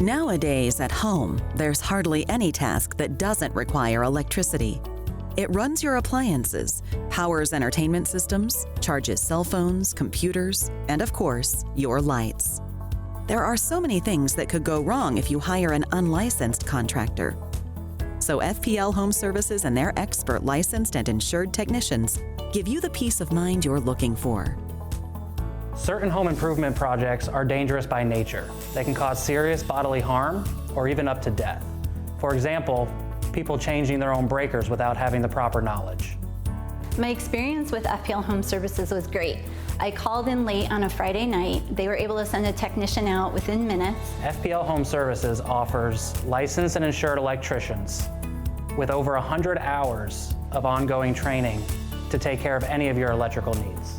Nowadays at home, there's hardly any task that doesn't require electricity. It runs your appliances, powers entertainment systems, charges cell phones, computers, and of course, your lights. There are so many things that could go wrong if you hire an unlicensed contractor. So FPL Home Services and their expert licensed and insured technicians give you the peace of mind you're looking for. Certain home improvement projects are dangerous by nature. They can cause serious bodily harm or even up to death. For example, people changing their own breakers without having the proper knowledge. My experience with FPL Home Services was great. I called in late on a Friday night. They were able to send a technician out within minutes. FPL Home Services offers licensed and insured electricians with over 100 hours of ongoing training to take care of any of your electrical needs.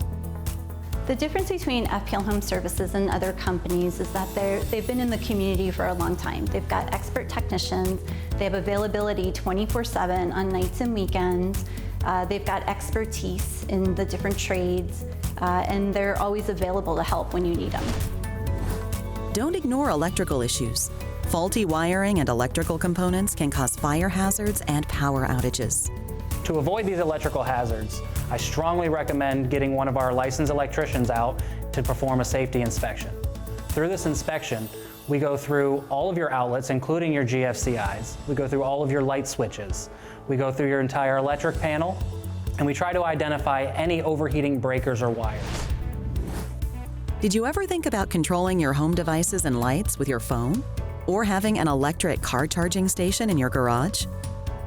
The difference between FPL Home Services and other companies is that they've been in the community for a long time. They've got expert technicians. They have availability 24/7 on nights and weekends. They've got expertise in the different trades, and they're always available to help when you need them. Don't ignore electrical issues. Faulty wiring and electrical components can cause fire hazards and power outages. To avoid these electrical hazards, I strongly recommend getting one of our licensed electricians out to perform a safety inspection. Through this inspection, we go through all of your outlets, including your GFCIs. We go through all of your light switches. We go through your entire electric panel, and we try to identify any overheating breakers or wires. Did you ever think about controlling your home devices and lights with your phone? Or having an electric car charging station in your garage?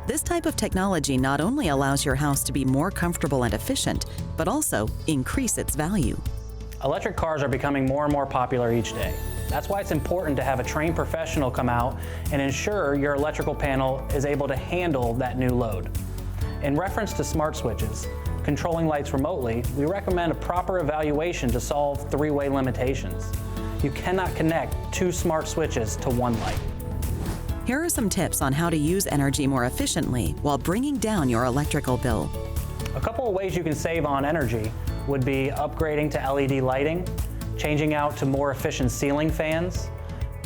This type of technology not only allows your house to be more comfortable and efficient, but also increase its value. Electric cars are becoming more and more popular each day. That's why it's important to have a trained professional come out and ensure your electrical panel is able to handle that new load. In reference to smart switches, controlling lights remotely, we recommend a proper evaluation to solve three-way limitations. You cannot connect two smart switches to one light. Here are some tips on how to use energy more efficiently while bringing down your electrical bill. A couple of ways you can save on energy would be upgrading to LED lighting, changing out to more efficient ceiling fans,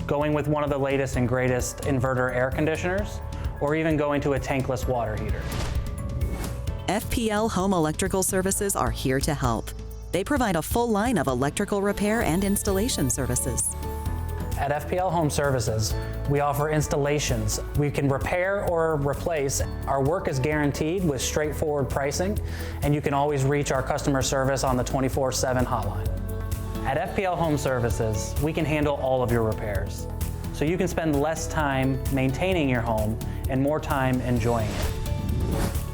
going with one of the latest and greatest inverter air conditioners, or even going to a tankless water heater. FPL Home Electrical Services are here to help. They provide a full line of electrical repair and installation services. At FPL Home Services, we offer installations. We can repair or replace. Our work is guaranteed with straightforward pricing, and you can always reach our customer service on the 24/7 hotline. At FPL Home Services, we can handle all of your repairs, so you can spend less time maintaining your home and more time enjoying it.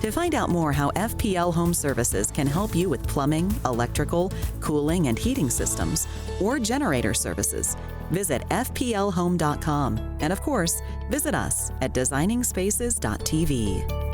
To find out more how FPL Home Services can help you with plumbing, electrical, cooling, and heating systems, or generator services, visit fplhome.com. And of course, visit us at designingspaces.tv.